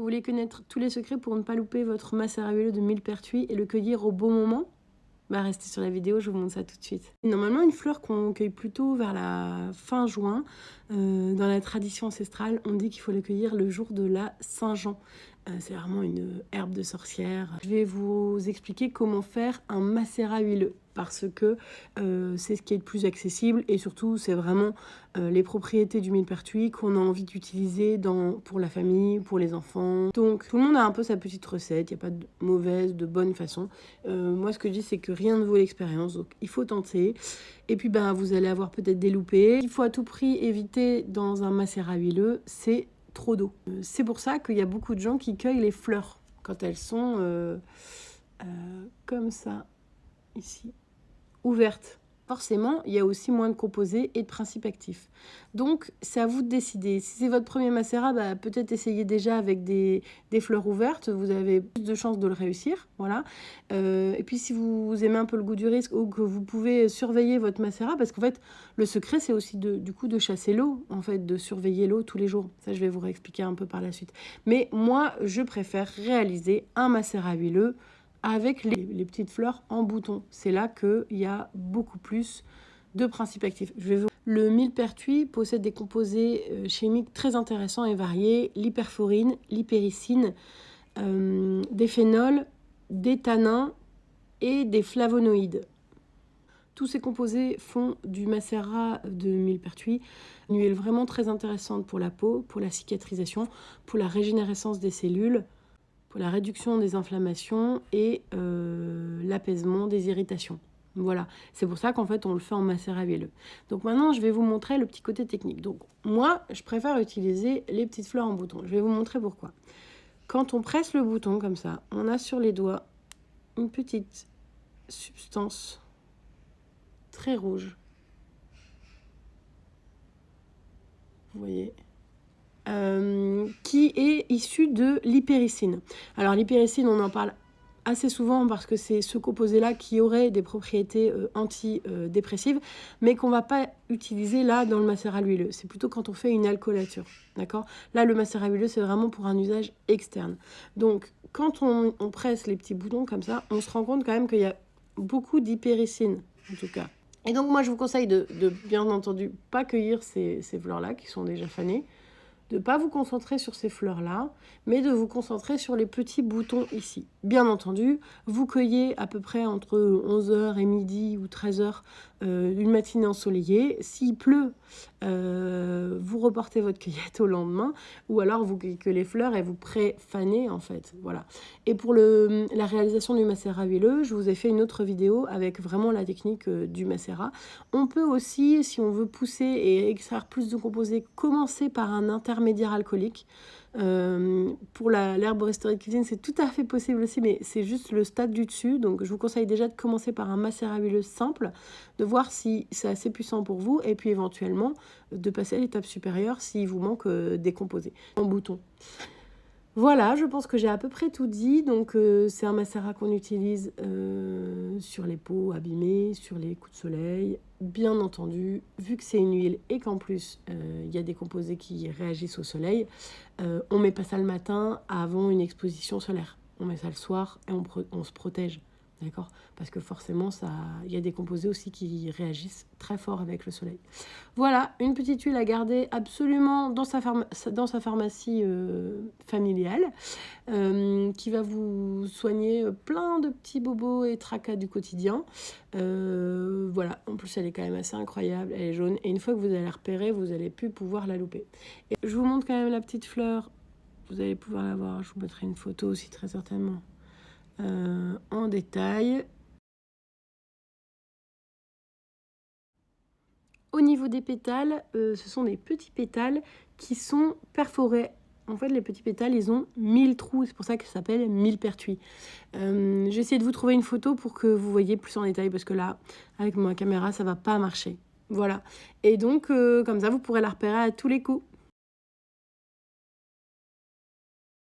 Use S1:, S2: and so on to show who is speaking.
S1: voulez connaître tous les secrets pour ne pas louper votre macérat huileux de millepertuis et le cueillir au bon moment? Bah, restez sur la vidéo, je vous montre ça tout de suite. Normalement, une fleur qu'on cueille plutôt vers la fin juin, dans la tradition ancestrale, on dit qu'il faut la cueillir le jour de la Saint-Jean. C'est vraiment une herbe de sorcière. Je vais vous expliquer comment faire un macérat huileux parce que c'est ce qui est le plus accessible et surtout c'est vraiment les propriétés du millepertuis qu'on a envie d'utiliser pour la famille, pour les enfants. Donc tout le monde a un peu sa petite recette, il n'y a pas de mauvaise, de bonne façon. Moi ce que je dis c'est que rien ne vaut l'expérience, donc il faut tenter. Et puis ben, vous allez avoir peut-être des loupés. Il faut à tout prix éviter dans un macérat huileux, c'est trop d'eau. C'est pour ça qu'il y a beaucoup de gens qui cueillent les fleurs quand elles sont comme ça, ici, ouvertes. Forcément, il y a aussi moins de composés et de principes actifs. Donc, c'est à vous de décider. Si c'est votre premier macérat, bah, peut-être essayez déjà avec des fleurs ouvertes. Vous avez plus de chances de le réussir. Voilà. Et puis, si vous aimez un peu le goût du risque ou que vous pouvez surveiller votre macérat, parce qu'en fait, le secret, c'est aussi du coup de chasser l'eau, en fait, de surveiller l'eau tous les jours. Ça, je vais vous réexpliquer un peu par la suite. Mais moi, je préfère réaliser un macérat huileux avec les petites fleurs en bouton. C'est là qu'il y a beaucoup plus de principes actifs. Le millepertuis possède des composés chimiques très intéressants et variés, l'hyperforine, l'hypericine, des phénols, des tannins et des flavonoïdes. Tous ces composés font du macérat de millepertuis une huile vraiment très intéressante pour la peau, pour la cicatrisation, pour la régénérescence des cellules, pour la réduction des inflammations et l'apaisement des irritations. Voilà, c'est pour ça qu'en fait on le fait en macérat huileux. Donc maintenant je vais vous montrer le petit côté technique. Donc moi je préfère utiliser les petites fleurs en bouton. Je vais vous montrer pourquoi. Quand on presse le bouton comme ça, on a sur les doigts une petite substance très rouge. Vous voyez ? Qui est issu de l'hypericine. Alors l'hypericine, on en parle assez souvent parce que c'est ce composé-là qui aurait des propriétés antidépressives, mais qu'on ne va pas utiliser là dans le macérat huileux. C'est plutôt quand on fait une alcoolature, d'accord ? Là, le macérat huileux, c'est vraiment pour un usage externe. Donc, quand on presse les petits boutons comme ça, on se rend compte quand même qu'il y a beaucoup d'hypericine, en tout cas. Et donc, moi, je vous conseille de bien entendu, pas cueillir ces fleurs-là qui sont déjà fanées, de ne pas vous concentrer sur ces fleurs-là, mais de vous concentrer sur les petits boutons ici. Bien entendu, vous cueillez à peu près entre 11h et midi ou 13h une matinée ensoleillée. S'il pleut, vous reportez votre cueillette au lendemain, ou alors vous cueillez que les fleurs et vous pré-fanez en fait. Voilà. Et pour la réalisation du macérat huileux, je vous ai fait une autre vidéo avec vraiment la technique du macérat. On peut aussi, si on veut pousser et extraire plus de composés, commencer par un intermédiaire alcoolique. Pour l'herboristerie de cuisine, c'est tout à fait possible aussi, mais c'est juste le stade du dessus. Donc, je vous conseille déjà de commencer par un macérat huileux simple, de voir si c'est assez puissant pour vous, et puis éventuellement de passer à l'étape supérieure s'il vous manque des composés en bouton. Voilà, je pense que j'ai à peu près tout dit. Donc, c'est un macérat qu'on utilise sur les peaux abîmées, sur les coups de soleil. Bien entendu, vu que c'est une huile et qu'en plus, il y a des composés qui réagissent au soleil, on ne met pas ça le matin avant une exposition solaire. On met ça le soir et on se protège. D'accord ? Parce que forcément, il y a des composés aussi qui réagissent très fort avec le soleil. Voilà, une petite huile à garder absolument dans sa pharmacie familiale qui va vous soigner plein de petits bobos et tracas du quotidien. Voilà, en plus elle est quand même assez incroyable, elle est jaune. Et une fois que vous allez la repérer, vous n'allez plus pouvoir la louper. Et je vous montre quand même la petite fleur. Vous allez pouvoir la voir, je vous mettrai une photo aussi très certainement. En détail. Au niveau des pétales, ce sont des petits pétales qui sont perforés. En fait, les petits pétales, ils ont 1000 trous. C'est pour ça que ça s'appelle millepertuis. J'ai essayé de vous trouver une photo pour que vous voyez plus en détail, parce que là, avec ma caméra, ça va pas marcher. Voilà. Et donc, comme ça, vous pourrez la repérer à tous les coups.